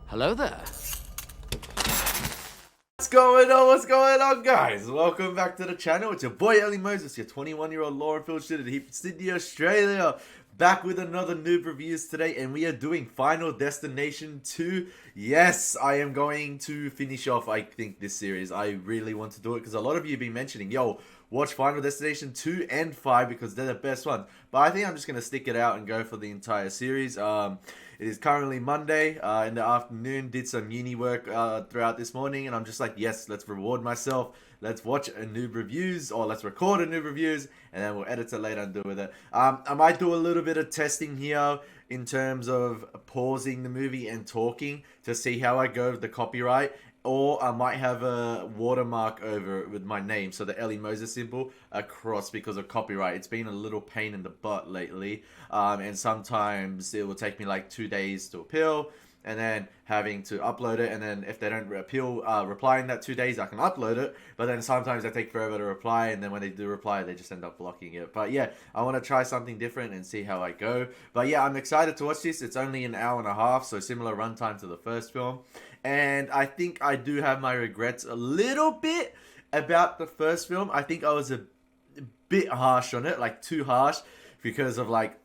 Hello there. What's going on, guys? Welcome back to the channel. It's your boy Ellie Moses, your 21-year-old law and field student here from Sydney, Australia. Back with another Noob Reviews today, and we are doing Final Destination 2. Yes, I am going to finish off, I think, this series. I really want to do it because a lot of you have been mentioning, yo, watch Final Destination 2 and 5 because they're the best ones. But I think I'm just going to stick it out and go for the entire series. It is currently Monday in the afternoon. Did some uni work throughout this morning, and I'm just like, yes, let's reward myself. Let's watch a Noob Reviews, or let's record a Noob Reviews, and then we'll edit it later and do with it. I might do a little bit of testing here in terms of pausing the movie and talking to see how I go with the copyright. Or I might have a watermark over it with my name, so the Ellie Moses symbol across because of copyright. It's been a little pain in the butt lately, and sometimes it will take me like 2 days to appeal, and then having to upload it, and then if they don't reply in that 2 days, I can upload it, but then sometimes they take forever to reply, and then when they do reply, they just end up blocking it. But yeah, I want to try something different and see how I go. But yeah, I'm excited to watch this. It's only an hour and a half, so similar runtime to the first film. And I think I do have my regrets a little bit about the first film. I think I was a bit harsh on it, like too harsh, because of like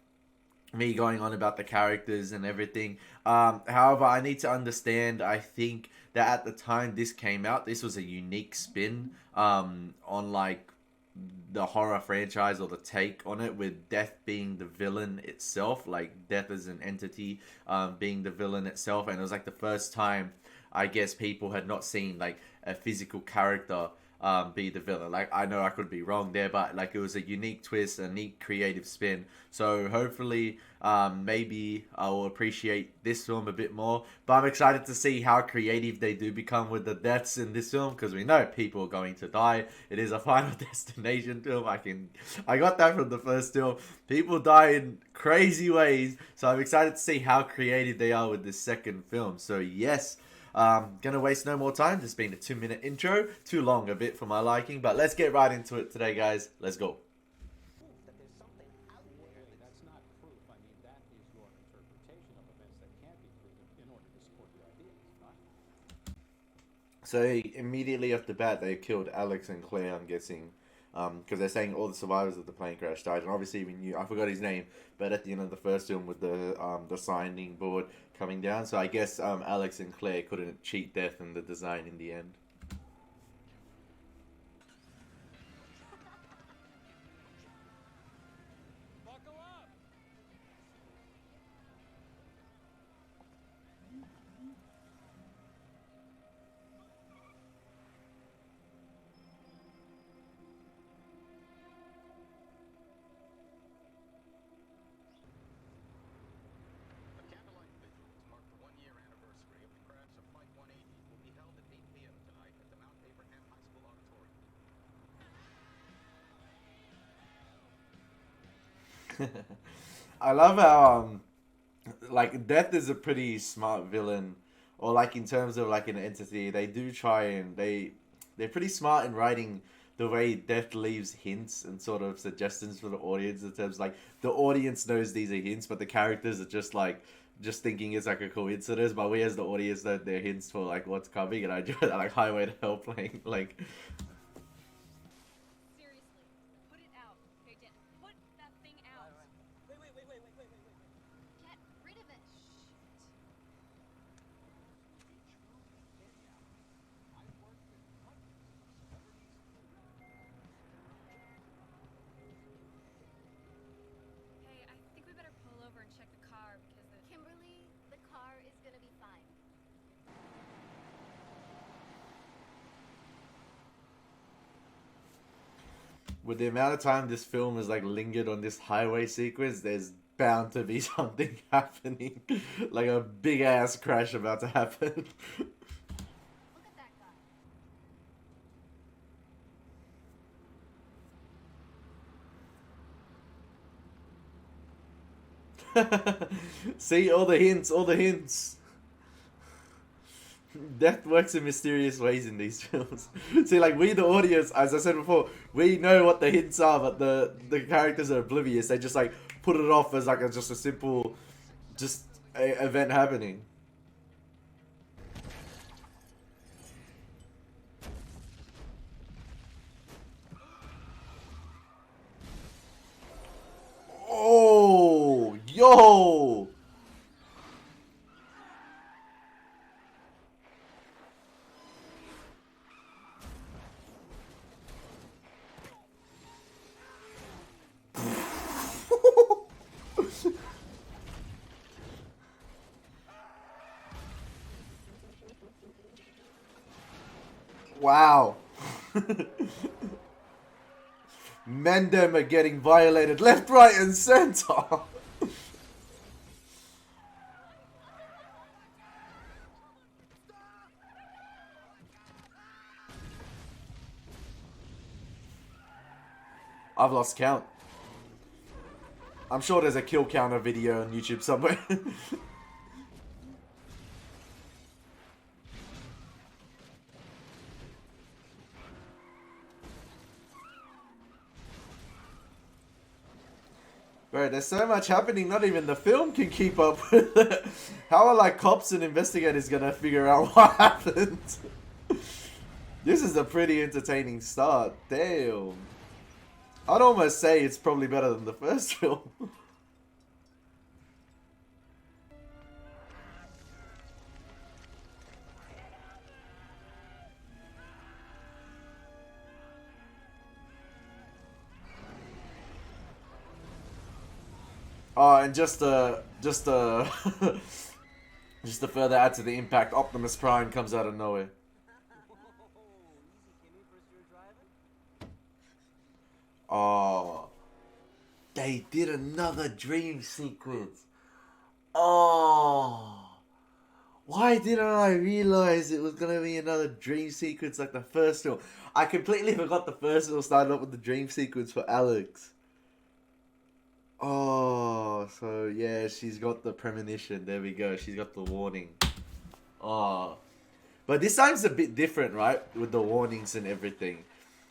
me going on about the characters and everything. However, I need to understand, I think that at the time this came out, this was a unique spin on like the horror franchise, or the take on it, with death being the villain itself, like death as an entity being the villain itself. And it was like the first time, I guess, people had not seen like a physical character be the villain. Like, I know I could be wrong there, but like it was a unique twist, a neat creative spin. So hopefully maybe I will appreciate this film a bit more. But I'm excited to see how creative they do become with the deaths in this film, because we know people are going to die. It is a Final Destination film. I got that from the first film. People die in crazy ways. So I'm excited to see how creative they are with this second film. So yes, gonna waste no more time. This being a 2-minute intro, too long a bit for my liking, but let's get right into it today, guys. Let's go. That's not proof. I mean, that is your interpretation of events that can't be proven in order to support your ideas, not? So immediately off the bat, they killed Alex and Claire, I'm guessing, because they're saying all the survivors of the plane crash died. And obviously we knew, I forgot his name, but at the end of the first film with the signing board coming down, so I guess Alex and Claire couldn't cheat death in the design in the end. Buckle up! A candlelight vigil to mark the one-year anniversary of the crash of Flight 180 will be held at 8 p.m. tonight at the Mount Abraham High School auditorium. I love how like Death is a pretty smart villain, or like in terms of like an entity, they do try and they're pretty smart in writing the way Death leaves hints and sort of suggestions for the audience, in terms like the audience knows these are hints, but the characters are just like thinking it's like a coincidence, but we as the audience know they're hints for like what's coming. And I do that, like Highway to Hell playing like. Seriously, put it out. Okay, Jen, put that thing out. Wait. Get rid of it. Hey, I think we better pull over and check the car because Kimberly, the car is gonna be fine. With the amount of time this film has like lingered on this highway sequence, there's bound to be something happening. Like a big ass crash about to happen. Look at that guy. See, all the hints, all the hints. Death works in mysterious ways in these films. See, like, we, the audience, as I said before, we know what the hints are, but the characters are oblivious. They just, like, put it off as, like, just a simple, event happening. Yo! Wow. Mendem are getting violated left, right, and center. I've lost count. I'm sure there's a kill counter video on YouTube somewhere. Bro, there's so much happening, not even the film can keep up with it. How are like cops and investigators gonna figure out what happened? This is a pretty entertaining start. Damn. I'd almost say it's probably better than the first film. Oh, and just to further add to the impact, Optimus Prime comes out of nowhere. Oh, they did another dream sequence. Oh, why didn't I realize it was gonna be another dream sequence like the first film? I completely forgot the first film started up with the dream sequence for Alex. Oh, so yeah, she's got the premonition. There we go. She's got the warning. Oh, but this time's a bit different, right? With the warnings and everything,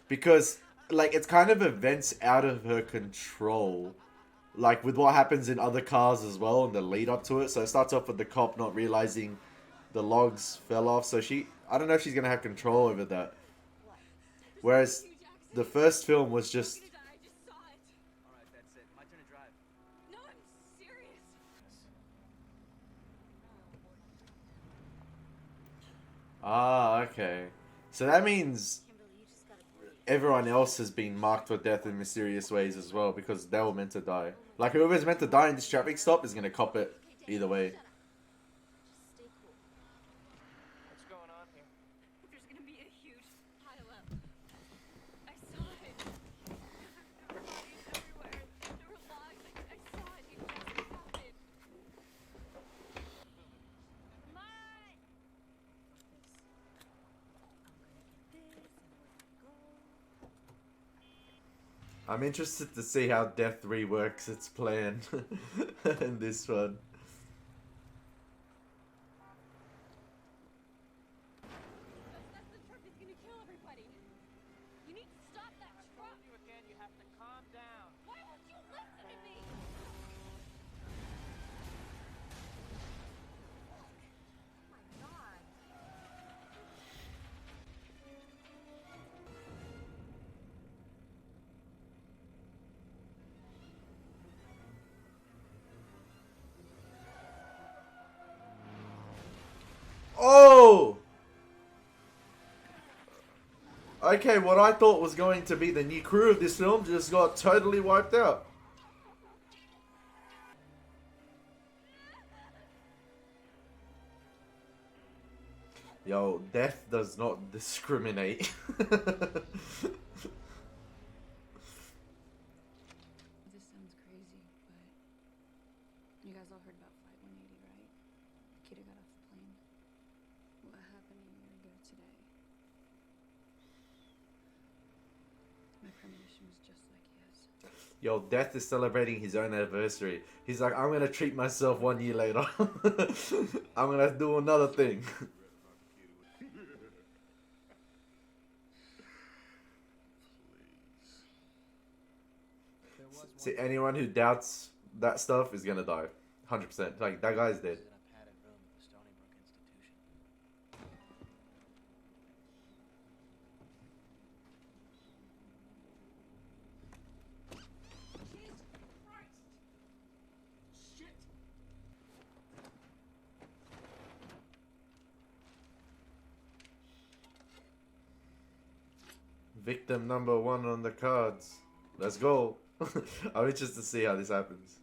because like it's kind of events out of her control, like with what happens in other cars as well and the lead up to it. So it starts off with the cop not realizing the logs fell off, so I don't know if she's gonna have control over that. Whereas the first film was just. Ah, okay. So that means everyone else has been marked for death in mysterious ways as well, because they were meant to die. Like whoever's meant to die in this traffic stop is gonna cop it either way. What's going on here? There's gonna be a huge pile up. I saw it. There were bodies everywhere. There were logs. I saw it. It just happened. Come on! I'm interested to see how Death reworks its plan in this one. That's the truck is gonna kill everybody. You need to stop that truck. I told you again, you have to calm down. Why won't you listen to me? Oh! Okay, what I thought was going to be the new crew of this film just got totally wiped out. Yo, death does not discriminate. This sounds crazy, but you guys all heard about Flight 180, right? The kid who got off the plane. What happened a year ago today? My premonition was just like his. Yo, Death is celebrating his own anniversary. He's like, I'm gonna treat myself 1 year later. I'm gonna do another thing. See, anyone who doubts that stuff is gonna die. 100%. Like, that guy's dead. In a padded room at the Stony Brook Institution. Jesus Christ! Shit! Victim number 1 on the cards. Let's go. I'm interested to see how this happens.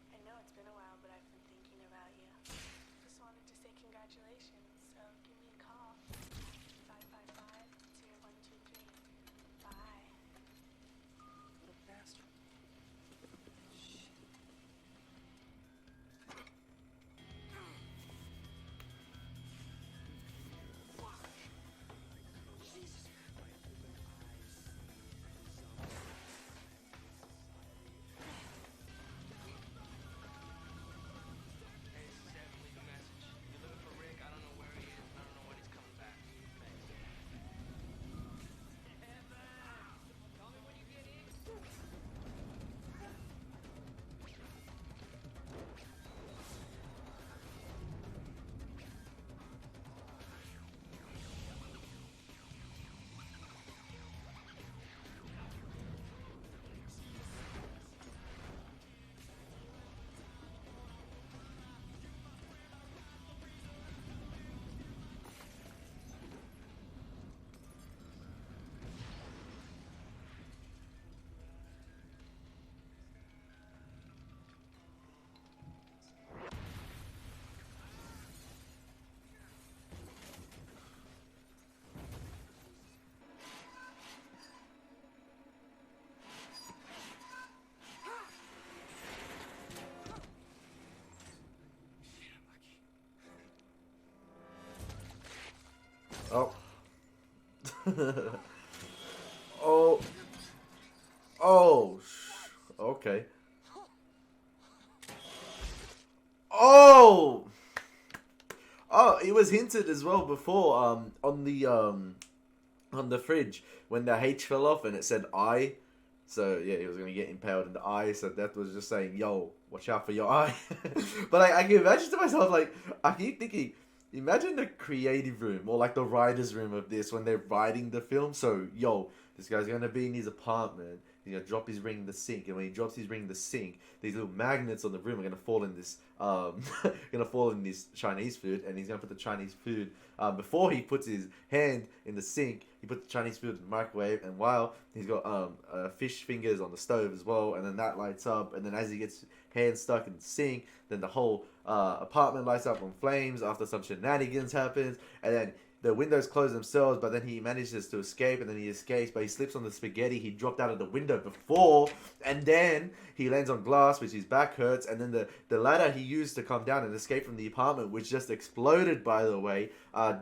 I know it's been a while, but I've been thinking about you. Just wanted to say congratulations, so give me a call. 555-0123. Bye. Little bastard. Hey, this is Evan, leave a message. You're looking for Rick, I don't know where he is, and I don't know when he's coming back. Thanks. Evan! Call me when you get in. Oh. Oh. Oh. Okay. Oh. Oh, it was hinted as well before on the fridge when the H fell off and it said I. So yeah, he was gonna get impaled in the eye. So that was just saying, "Yo, watch out for your eye." But I can imagine to myself, like, I keep thinking, imagine the creative room or like the writers' room of this when they're writing the film. So yo, this guy's gonna be in his apartment. He's gonna drop his ring in the sink, and when he drops his ring in the sink, these little magnets on the room are gonna fall in this gonna fall in this Chinese food, and he's gonna put the Chinese food before he puts his hand in the sink. He put the Chinese food in the microwave, and while he's got fish fingers on the stove as well, and then that lights up, and then as he gets his hand stuck in the sink, then the whole apartment lights up on flames after some shenanigans happens, and then the windows close themselves, but then he manages to escape, and then he escapes, but he slips on the spaghetti he dropped out of the window before, and then he lands on glass, which his back hurts, and then the ladder he used to come down and escape from the apartment, which just exploded, by the way,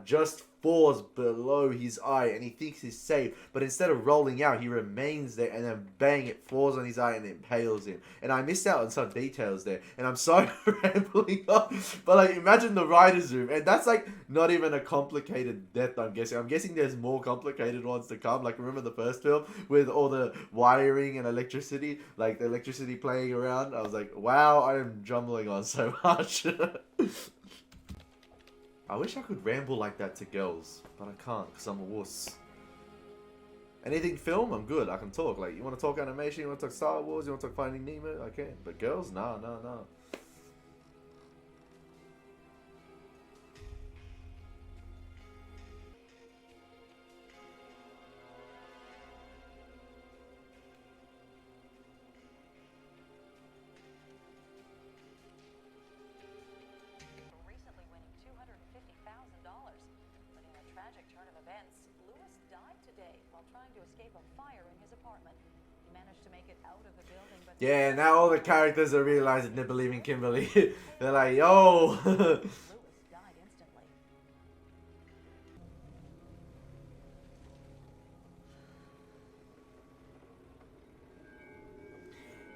just falls below his eye, and he thinks he's safe, but instead of rolling out, he remains there, and then bang, it falls on his eye and impales him. And I missed out on some details there, and I'm sorry for rambling on, but like, imagine the writer's room, and that's like not even a complicated death, I'm guessing there's more complicated ones to come. Like, remember the first film with all the wiring and electricity, like the electricity playing around? I was like, wow, I am jumbling on so much. I wish I could ramble like that to girls, but I can't because I'm a wuss. Anything film, I'm good. I can talk. Like, you want to talk animation, you want to talk Star Wars, you want to talk Finding Nemo, I can. But girls, nah. Recently winning $250,000. But in a tragic turn of events, Lewis died today while trying to escape a fire in his apartment. He managed to make it out of the building, but Yeah, now all the characters are realizing they believe in Kimberly. They're like, yo. Lewis died instantly.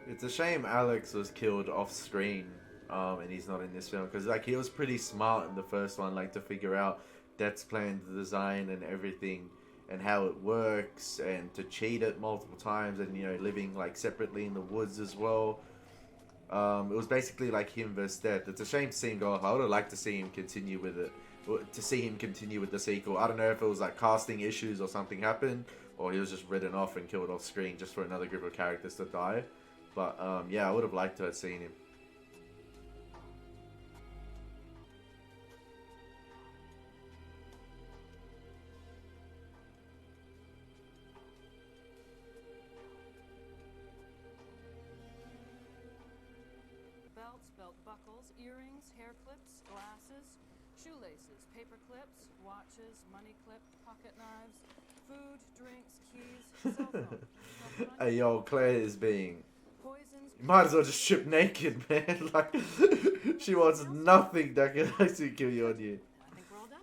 It's a shame Alex was killed off screen, and he's not in this film, because like he was pretty smart in the first one, like to figure out Death's plan, the design, and everything, and how it works, and to cheat it multiple times, and you know, living like separately in the woods as well. It was basically like him versus Death. It's a shame to see him go off. I would have liked to see him continue with it, to see him continue with the sequel. I don't know if it was like casting issues or something happened, or he was just written off and killed off screen just for another group of characters to die. But yeah, I would have liked to have seen him. Belts, belt buckles, earrings, hair clips, glasses, shoelaces, paper clips, watches, money clip, pocket knives, food, drinks, keys, cell phone. Hey yo, Claire is being... Poisons. You might as well just strip naked, man. Like, she wants nothing that can actually kill you on you. I think we're all done.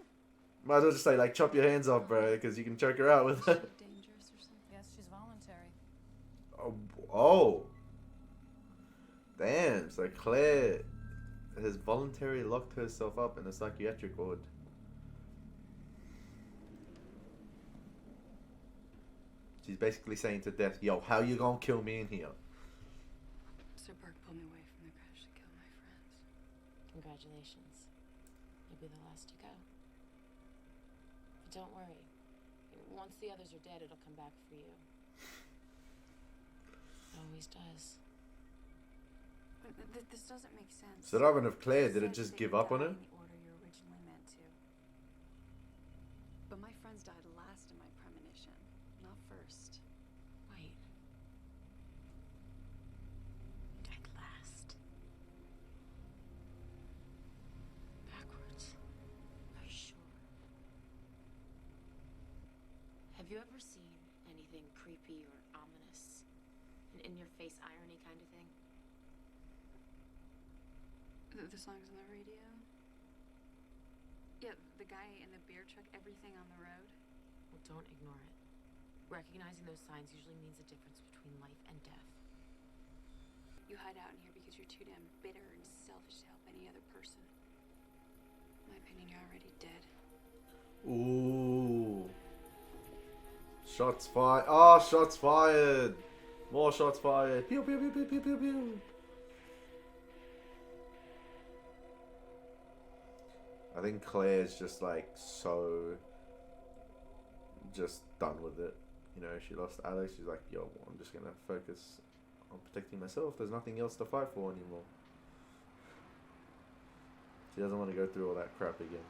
Might as well just say, like, chop your hands off, bro, because you can choke her out with it. Dangerous or something? Yes, she's voluntary. Oh. Damn, so Claire has voluntarily locked herself up in a psychiatric ward. She's basically saying to death, yo, how you gonna kill me in here? Sir Burke pulled me away from the crash to kill my friends. Congratulations. You'll be the last to go. But don't worry. Once the others are dead, it'll come back for you. It always does. But this doesn't make sense. So rather than Claire, did it Said just that give you up on died her? in the order you originally meant to. But my friends died last in my premonition, not first. Wait. You died last. Backwards. Are you sure? Have you ever seen anything creepy or ominous? In your face irony kind of thing? The songs on the radio? Yeah, the guy in the beer truck, everything on the road. Well, don't ignore it. Recognizing those signs usually means a difference between life and death. You hide out in here because you're too damn bitter and selfish to help any other person. In my opinion, you're already dead. Ooh. Shots fired. Oh, shots fired. More shots fired. Pew, pew, pew, pew, pew, pew, pew. I think Claire's just like so just done with it. You know, she lost Alex. She's like, yo, I'm just gonna focus on protecting myself. There's nothing else to fight for anymore. She doesn't want to go through all that crap again.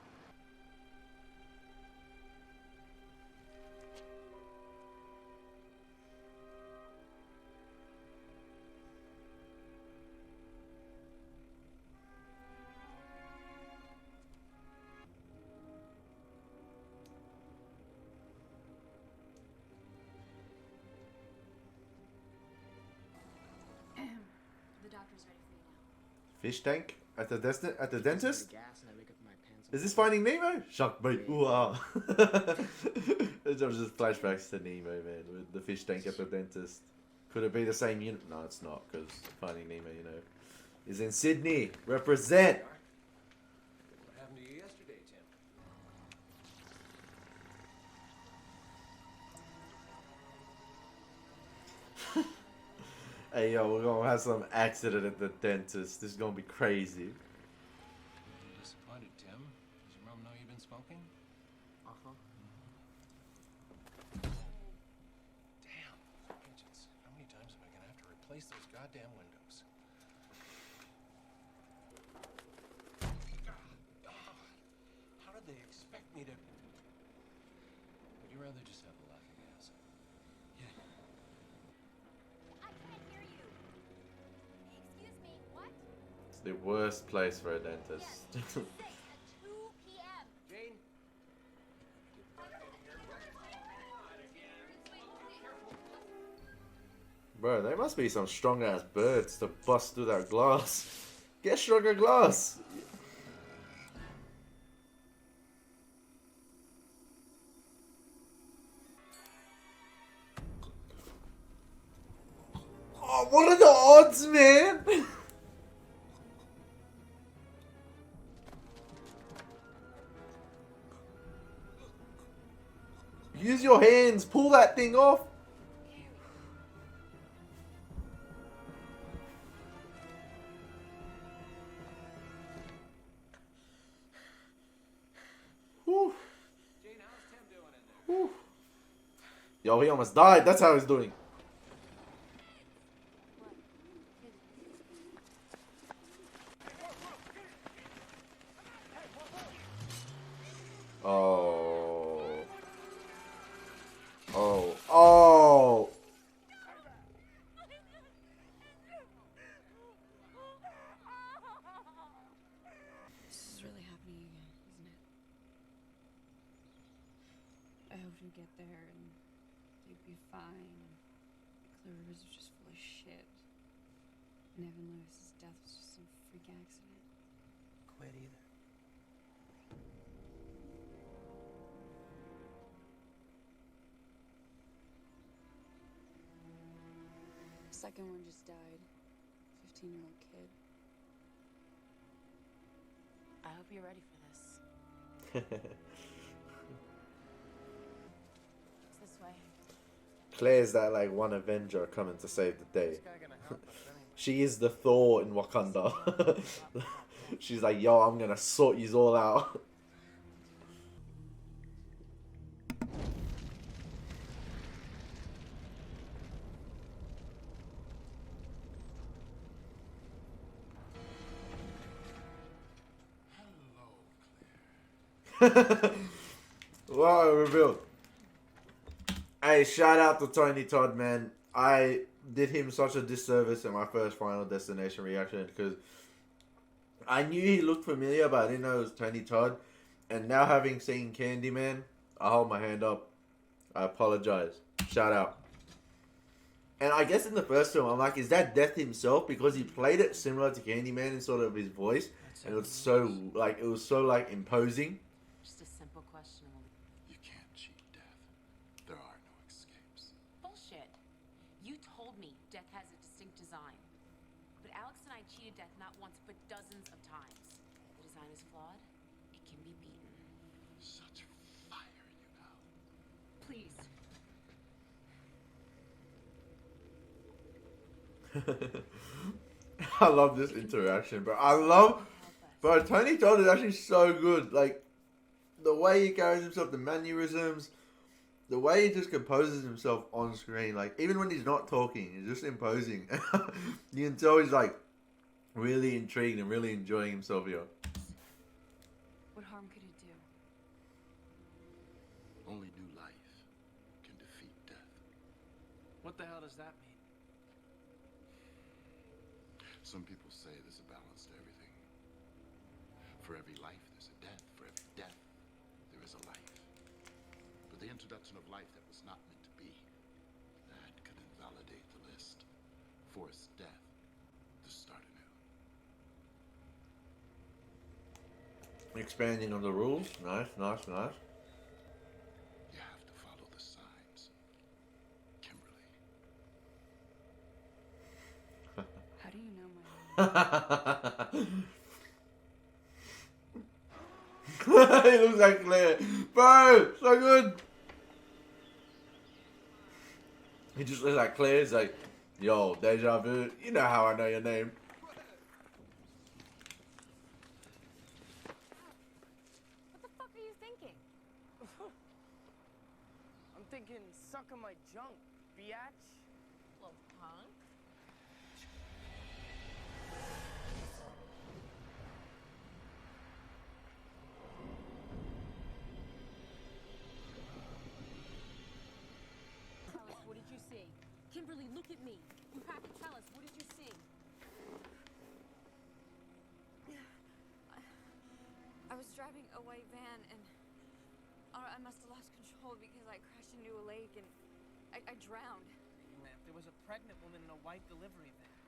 The doctor's ready for you now. Fish tank at the dentist? Gas and I wake up in my pants. Is this Finding Nemo? Shock me. Ooh, ah. It was just flashbacks to Nemo, man, with the fish tank at the dentist. Could it be the same unit? No, it's not, because Finding Nemo, you know, is in Sydney. Represent! What happened to you yesterday, Tim? Hey, yo, we're gonna have some accident at the dentist. This is gonna be crazy. I'm disappointed, Tim. Does your mom know you've been smoking? Uh-huh. Damn, pigeons. How many times am I gonna have to replace those goddamn windows? How did they expect me to... Would you rather just have a laughing gas? I can't hear you. Excuse me, what? It's the worst place for a dentist. Yes, 6 at 2 p.m. Jane? Bro, there must be some strong ass birds to bust through that glass. Get stronger glass. Oh, what are the odds, man? Use your hands. Pull that thing off. Whew. Jane, how's Tim doing in there? Whew. Yo, he almost died. That's how he's doing. Oh. Oh. Oh. This is really happening again, isn't it? I hoped we'd get there and they'd be fine. Clear Rivers was just full of shit. And Evan Lewis's death was just some freak accident. Quit either. The second one just died. 15-year-old kid. I hope you're ready for this. It's this way. Claire's that like one Avenger coming to save the day. This guy gonna help us anyway. She is the Thor in Wakanda. She's like, yo, I'm gonna sort yous all out. Wow, revealed. Hey, shout out to Tony Todd, man. I did him such a disservice in my first Final Destination reaction because I knew he looked familiar, but I didn't know it was Tony Todd. And now having seen Candyman, I hold my hand up. I apologize. Shout out. And I guess in the first film, I'm like, is that Death himself? Because he played it similar to Candyman in sort of his voice. And it was so, like, imposing. Just a simple question. You can't cheat death. There are no escapes. Bullshit. You told me death has a distinct design. But Alex and I cheated death not once, but dozens of times. The design is flawed. It can be beaten. Such fire, you know. Please. I love this interaction, bro. Bro, Tony Todd is actually so good. Like, the way he carries himself, the mannerisms, the way he just composes himself on screen. Like, even when he's not talking, he's just imposing. You can tell he's, like, really intrigued and really enjoying himself here. What harm could it do? Only new life can defeat death. What the hell does that mean? Some people say there's a balance to everything. For every life, there's a death. For every death, there is a life. But the introduction of life that was not meant to be, that could invalidate the list. Force death to start anew. Expanding on the rules. Nice, nice, nice. You have to follow the signs. Kimberly. How do you know my name? He looks like Claire. Bro, so good. He just looks like Claire. He's like, yo, deja vu. You know how I know your name. What the fuck are you thinking? I'm thinking sucking my junk, biatch. Little punk. Tell us, what did you see? Kimberly, look at me. You have to tell us, what did you see? I was driving a white van and I must have lost control because I crashed into a lake and I drowned. There was a pregnant woman in a white delivery van.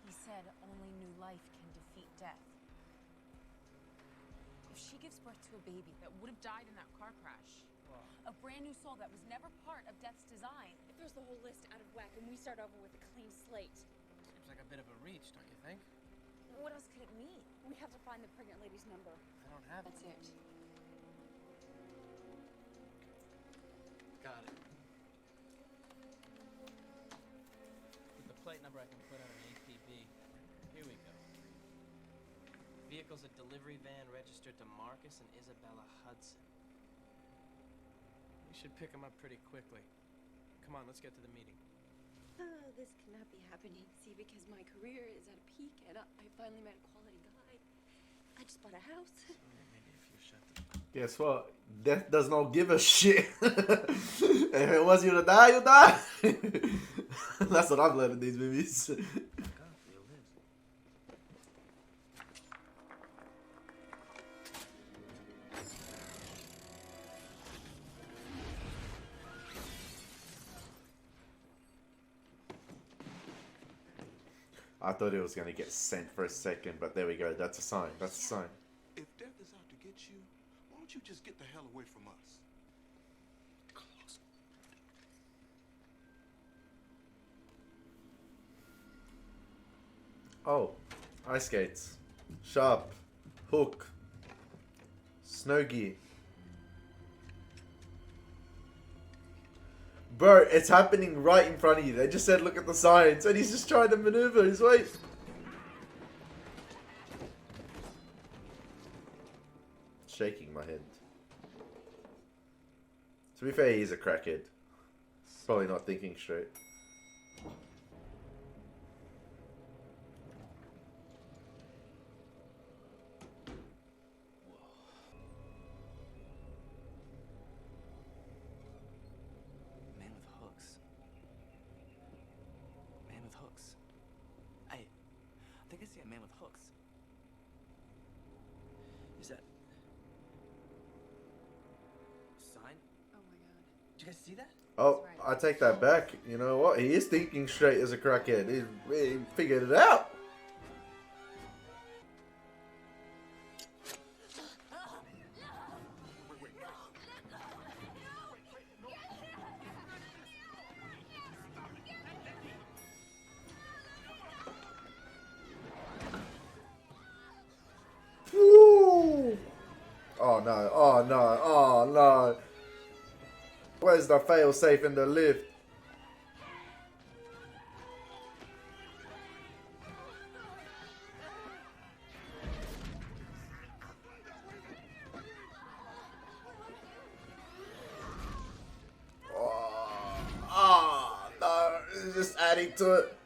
He said only new life can defeat death. If she gives birth to a baby that would have died in that car crash, a brand new soul that was never part of death's design. It throws the whole list out of whack and we start over with a clean slate. Seems like a bit of a reach, don't you think? What else could it mean? We have to find the pregnant lady's number. I don't have That's it. it. Got it. With the plate number I can put on an APB. Here we go. Vehicle vehicle's a delivery van registered to Marcus and Isabella Hudson. We should pick him up pretty quickly. Come on, let's get to the meeting. This cannot be happening. See, because my career is at a peak and I finally met a quality guy. I just bought a house. Maybe if you shut the... Guess what? Death does not give a shit. If it was you to die, you die. That's what I've learned in these movies. I thought it was going to get sent for a second, but there we go. That's a sign. That's a sign. If death is out to get you, why don't you just get the hell away from us? Close. Oh, ice skates, sharp, hook, snow gear. Bro, it's happening right in front of you. They just said look at the signs and he's just trying to maneuver his way. Shaking my head. To be fair, he's a crackhead. Probably not thinking straight. I think I see a man with hooks. Is that... sign? Oh my god. Did you guys see that? Oh, I take that back. You know what? He is thinking straight as a crackhead. He figured it out. Oh no, oh no, oh no. Where's the fail safe in the lift? Oh no, it's just adding to it.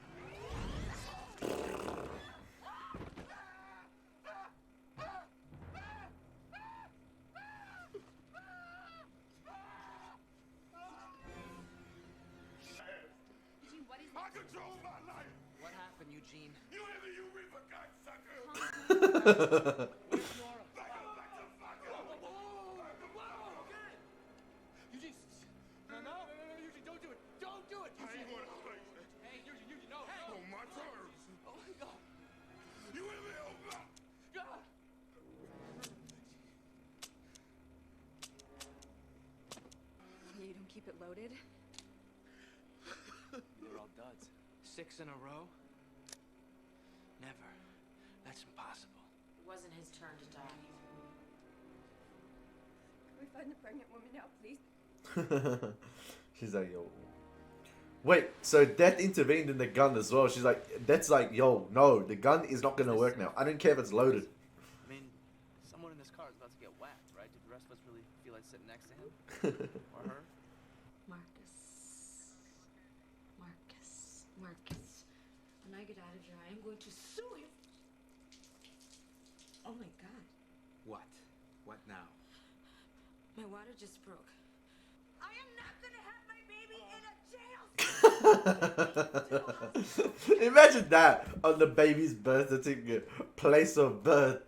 What happened, Eugene? You ever you reaper cocksucker? Eugene, no, Eugene, don't do it. Don't do it, Eugene. I ain't gonna play that. Hey, Eugene, no. On my terms. Oh my God. You ever help out? God. You don't keep it loaded? They're all duds. 6 in a row? Never. That's impossible. It wasn't his turn to die. Can we find the pregnant woman now, please? She's like, yo. Wait, so Death intervened in the gun as well. She's like, Death's like, yo, no, the gun is not gonna work now. I don't care if it's loaded. I mean, someone in this car is about to get whacked, right? Did the rest of us really feel like sitting next to him? Or her? Marcus. When I get out of here, I am going to sue him. Oh my God. What? What now? My water just broke. I am not gonna have my baby in a jail. Imagine that on the baby's birth certificate. Place of birth,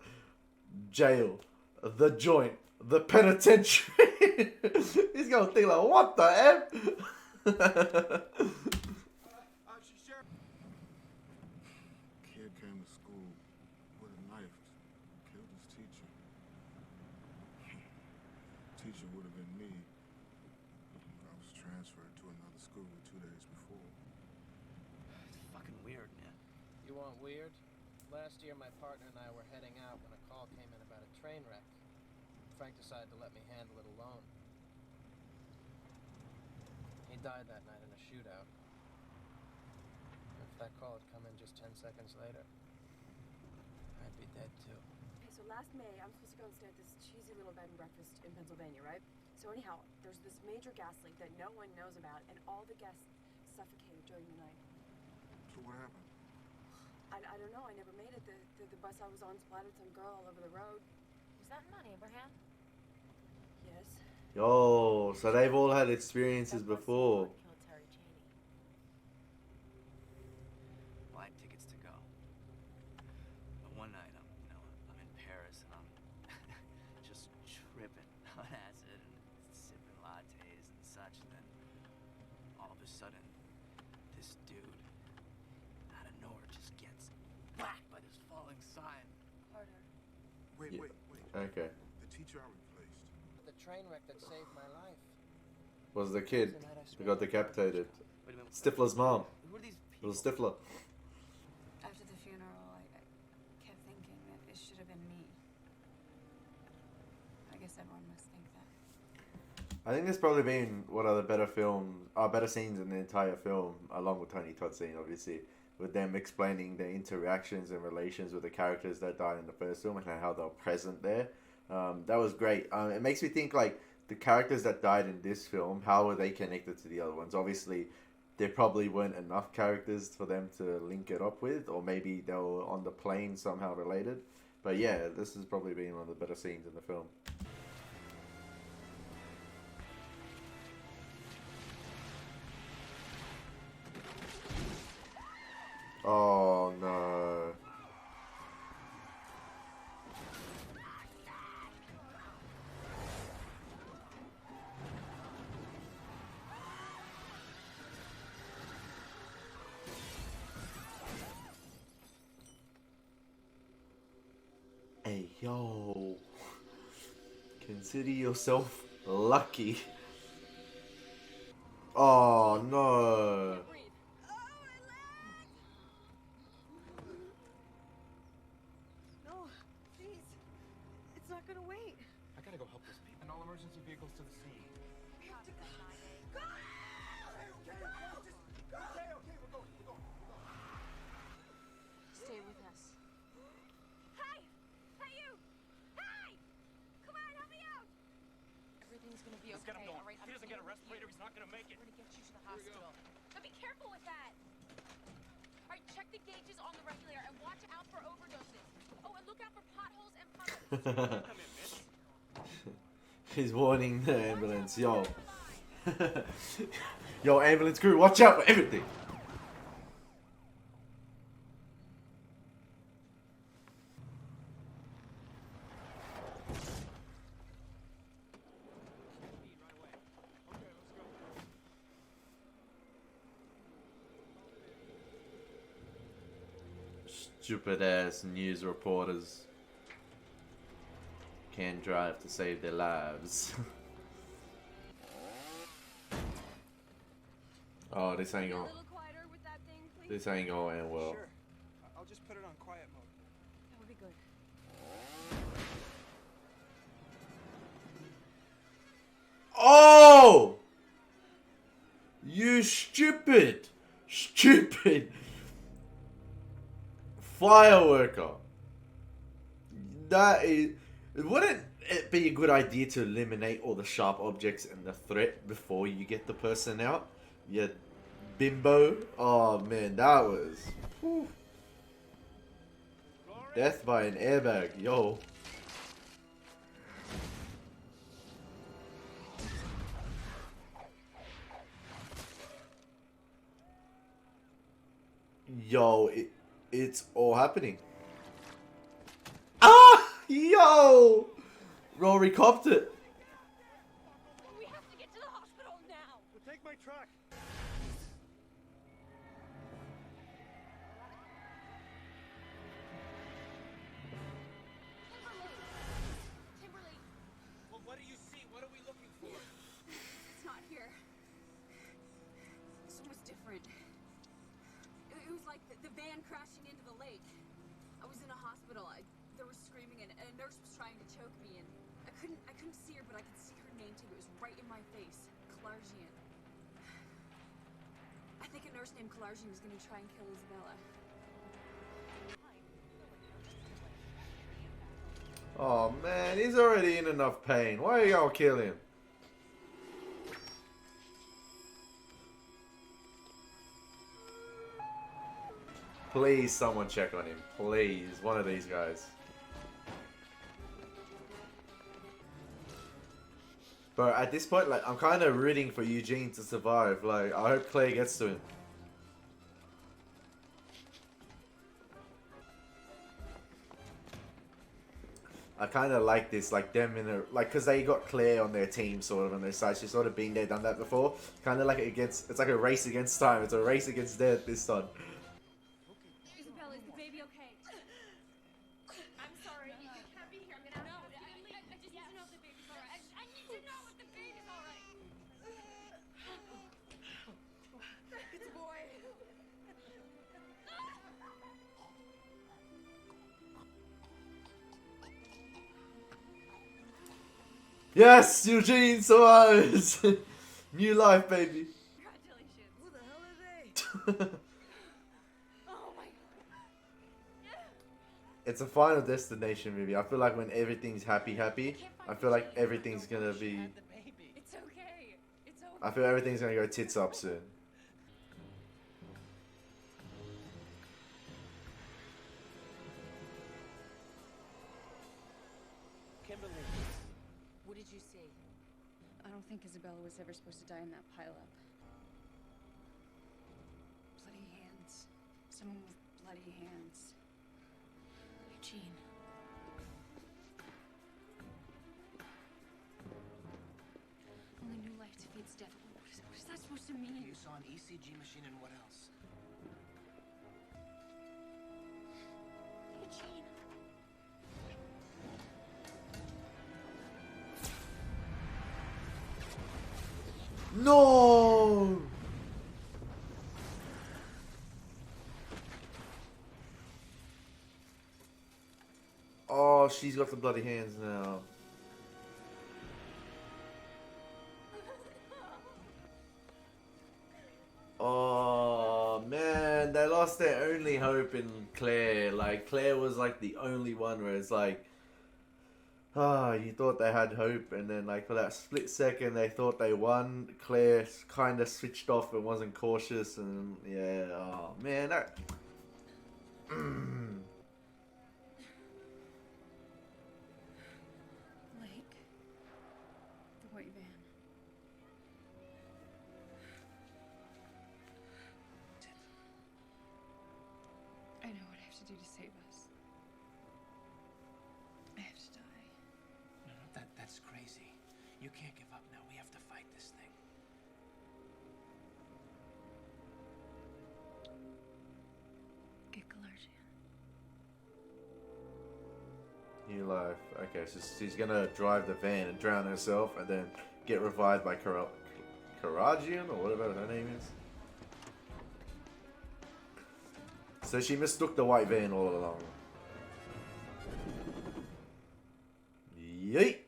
jail, the joint, the penitentiary. He's gonna think like, what the F? Kid came to school with a knife, killed his teacher. Teacher would have been me. I was transferred to another school 2 days before. It's fucking weird, man. You want weird? Last year, my partner and I were heading out when a call came in about a train wreck. Frank decided to let me handle it alone. He died that night in a shootout. If that call had come in just 10 seconds later, I'd be dead too. His last May, I'm supposed to go and stay at this cheesy little bed and breakfast in Pennsylvania, right? So anyhow, there's this major gas leak that no one knows about, and all the guests suffocated during the night. So what happened? I don't know. I never made it. The bus I was on splattered some girl all over the road. Was that not Abraham? Yes. Yo, so they've all had experiences before. Killed Terry Cheney. Well, I had tickets to go. But one night, I'm in Paris and I'm just tripping on acid and sipping lattes and such. And then all of a sudden, this dude out of nowhere just gets whacked by this falling sign. Harder. Wait. Okay. The teacher I replaced. The train wreck that saved my life. Was the kid who got decapitated. Wait a minute. Stifler's mom. Who are these It people? was Stifler. After the funeral, I kept thinking that it should have been me. I guess everyone must think that. I think there's probably been one of the better scenes in the entire film, along with Tony Todd's scene, obviously, with them explaining their interactions and relations with the characters that died in the first film and how they're present there. That was great. It makes me think, like, the characters that died in this film, how were they connected to the other ones? Obviously, there probably weren't enough characters for them to link it up with, or maybe they were on the plane somehow related. But yeah, this has probably been one of the better scenes in the film. Oh no. Hey yo. Consider yourself lucky. Oh no. No, please. It's not gonna wait. I gotta go help those people. And all emergency vehicles to the scene. We have to go. Okay, we're going. Stay with us. Hey! Hey, you! Hey! Come on, help me out! Everything's gonna be Let's okay. get him going. All right, If he doesn't get a respirator, he's not gonna make it. We're gonna get you to the hospital. Now be careful with that! All right, check the gauges on the regulator and watch out for overdoses. Oh, and look out for potholes and puddles. Come in, miss. He's warning the ambulance. Yo. Yo, ambulance crew, watch out for everything. Stupid ass news reporters can't drive to save their lives. Oh, this ain't going. This ain't going well. Sure. I'll just put it on quiet mode. That would be good. Oh! You stupid fireworker. That is. Wouldn't it be a good idea to eliminate all the sharp objects and the threat before you get the person out? You bimbo. Oh man, that was. Whew. Death by an airbag, yo. Yo, it's all happening. Ah! Yo! Rory copped it. We have to get to the hospital now! Well, take my truck. Timberlake! Well, what do you see? What are we looking for? It's not here. This one was different. It was like the van crashing into the lake. I was in a hospital. There was screaming, and a nurse was trying to choke me, and I couldn't see her, but I could see her name too. It was right in my face, Clargian. I think a nurse named Clargian is going to try and kill Isabella. Oh man, he's already in enough pain. Why are you gonna kill him? Please, someone check on him. Please, one of these guys. But at this point, like, I'm kind of rooting for Eugene to survive. Like, I hope Claire gets to him. I kind of like this, like them in a, like, cause they got Claire on their team, sort of on their side. She's sort of been there, done that before. Kind of like against, it's like a race against time. It's a race against death this time. Isabella, is the baby okay? I'm sorry. You can't be here. I'm gonna have to leave. I just need to know if the baby's alright. I need to know if the baby's alright. It's a boy. Yes, Eugene survives. New life, baby. Congratulations. Who the hell are they? Oh my god. It's a Final Destination movie. I feel like when everything's happy, I feel like everything's gonna be. It's okay. It's okay. I feel everything's gonna go tits up soon. Kimberly. What did you see? I don't think Isabella was ever supposed to die in that pileup. Bloody hands. Someone with bloody hands. Eugene. Only new life defeats death. What is that supposed to mean? You saw an ECG machine and what else? Eugene. No! Oh, she's got the bloody hands now. Oh man, they lost their only hope in Claire. Like, Claire was like the only one where it's like, ah, you thought they had hope, and then like for that split second they thought they won. Claire kind of switched off and wasn't cautious, and yeah, oh man, that. Lake. The white van. I know what I have to do to save us. I have to die. No, that's crazy. You can't give up now. We have to fight this thing. Get Galargian. New life. Okay, so she's gonna drive the van and drown herself, and then get revived by Karagian, or whatever her name is. So she mistook the white van all along. Yeet!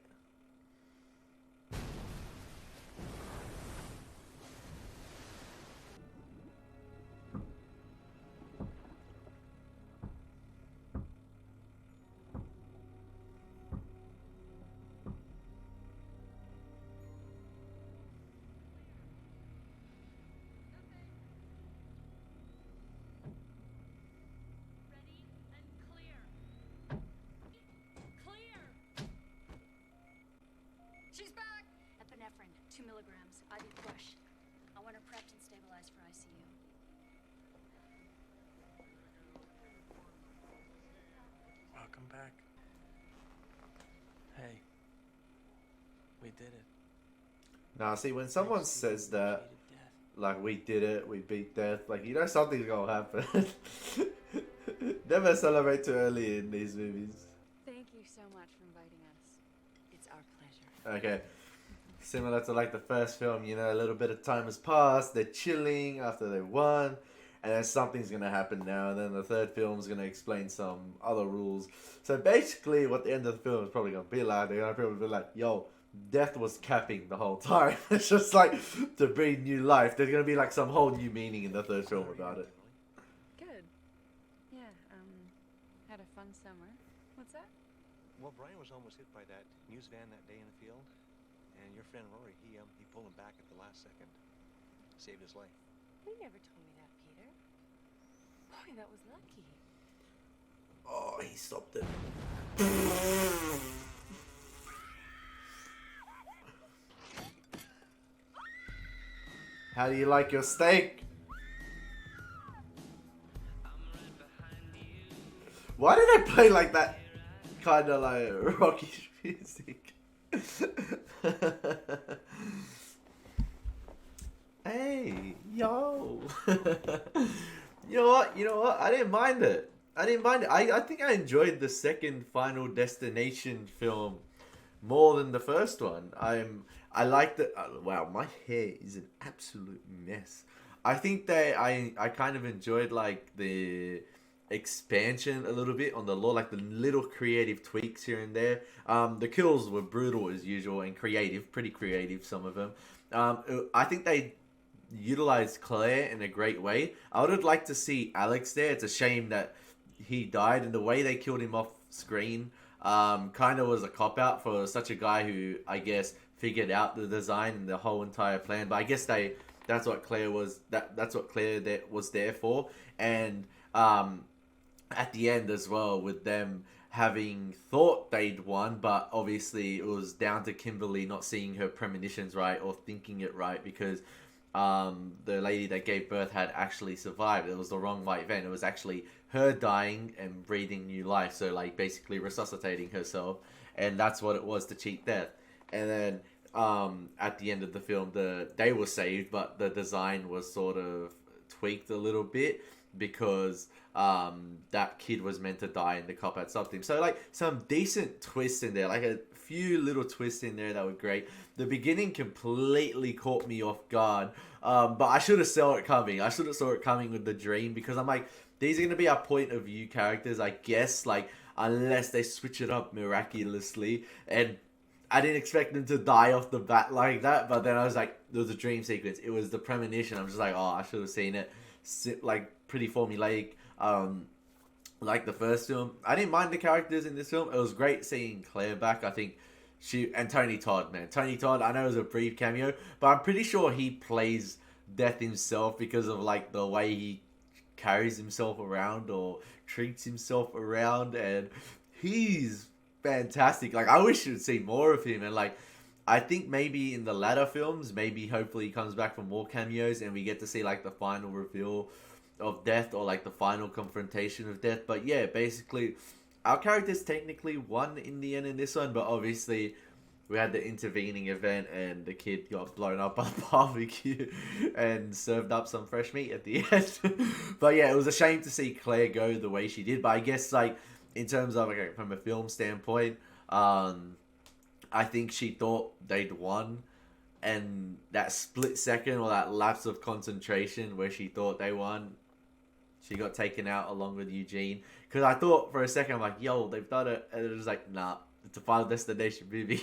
She's back! Epinephrine, 2 milligrams, IV push. I want her prepped and stabilized for ICU. Welcome back. Hey. We did it. Now, see, when someone says that, like, we did it, we beat death, like, you know something's gonna happen. Never celebrate too early in these movies. Thank you so much for inviting us. It's our pleasure. Okay. Similar to, like, the first film, you know, a little bit of time has passed, they're chilling after they won, and then something's gonna happen now, and then the third film's gonna explain some other rules. So basically, what the end of the film is probably gonna be like, they're gonna probably be like, yo, death was capping the whole time. It's just like to breathe new life. There's gonna be like some whole new meaning in the third film about it. Good. Yeah, had a fun summer. What's that? Well, Brian was almost hit by that news van that day in the field, and your friend Rory, he pulled him back at the last second, saved his life. You never told me that, Peter. Boy, that was lucky. Oh, he stopped it. How do you like your steak? Why did I play like that kind of like rocky music? Hey, yo. You know what? I didn't mind it. I think I enjoyed the second Final Destination film more than the first one. I liked it. Wow, my hair is an absolute mess. I think that I kind of enjoyed like the expansion a little bit on the lore, like the little creative tweaks here and there. The kills were brutal as usual and creative, pretty creative, some of them. I think they utilized Claire in a great way. I would have liked to see Alex there. It's a shame that he died, and the way they killed him off screen kind of was a cop-out for such a guy who, I guess, figured out the design and the whole entire plan. But I guess that's what Claire was was there for. And at the end as well, with them having thought they'd won, but obviously it was down to Kimberly not seeing her premonitions right or thinking it right, because the lady that gave birth had actually survived. It was the wrong white event. It was actually her dying and breathing new life, so like basically resuscitating herself, and that's what it was to cheat death. And then at the end of the film, they were saved, but the design was sort of tweaked a little bit because that kid was meant to die and the cop had stopped him. So like some decent twists in there, like a few little twists in there that were great. The beginning completely caught me off guard, but I should have saw it coming. I should have saw it coming with the dream, because I'm like, these are going to be our point of view characters, I guess, like unless they switch it up miraculously. And I didn't expect them to die off the bat like that, but then I was like, there was a dream sequence. It was the premonition. I'm just like, oh, I should have seen it. Like pretty formulaic, like the first film. I didn't mind the characters in this film. It was great seeing Claire back. I think and Tony Todd, man. Tony Todd, I know it was a brief cameo, but I'm pretty sure he plays Death himself because of like the way he carries himself around or treats himself around, and he's fantastic. Like, I wish you'd see more of him, and like I think maybe in the latter films, maybe hopefully he comes back for more cameos and we get to see like the final reveal of Death, or like the final confrontation of Death. But yeah, basically our characters technically won in the end in this one, but obviously we had the intervening event and the kid got blown up on a barbecue and served up some fresh meat at the end. But yeah, it was a shame to see Claire go the way she did. But I guess like in terms of like from a film standpoint, I think she thought they'd won, and that split second or that lapse of concentration where she thought they won, she got taken out along with Eugene. Because I thought for a second, I'm like, yo, they've done it. And it was like, nah, it's a Final Destination movie.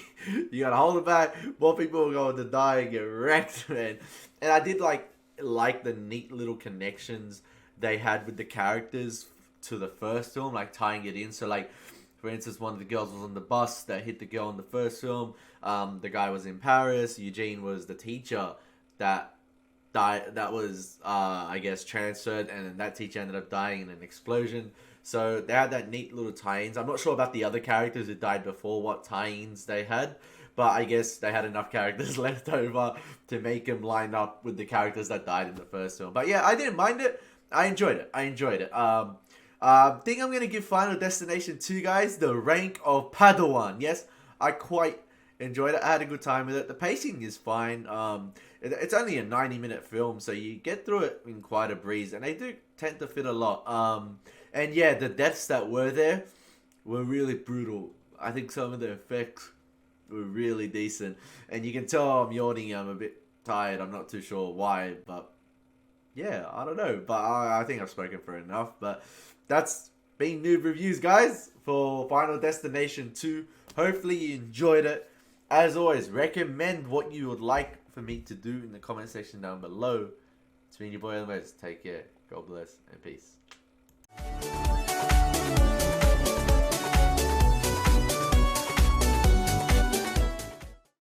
You gotta hold it back. More people are going to die and get wrecked, man. And I did like the neat little connections they had with the characters to the first film, like tying it in. So like, for instance, one of the girls was on the bus that hit the girl in the first film. The guy was in Paris. Eugene was the teacher that died. That was, I guess, transferred, and then that teacher ended up dying in an explosion. So they had that neat little tie-ins. I'm not sure about the other characters who died before, what tie-ins they had, but I guess they had enough characters left over to make them line up with the characters that died in the first film. But yeah, I didn't mind it. I enjoyed it. Think I'm going to give Final Destination 2, guys, the rank of Padawan. Yes, I quite enjoyed it. I had a good time with it. The pacing is fine. It's only a 90-minute film, so you get through it in quite a breeze, and they do tend to fit a lot. And yeah, the deaths that were there were really brutal. I think some of the effects were really decent, and you can tell I'm yawning. I'm a bit tired. I'm not too sure why, but yeah, I don't know. But I think I've spoken for enough. But that's been Noob Reviews, guys, for Final Destination 2. Hopefully you enjoyed it. As always, recommend what you would like for me to do in the comment section down below. It's been your boy, Take care. God bless and peace.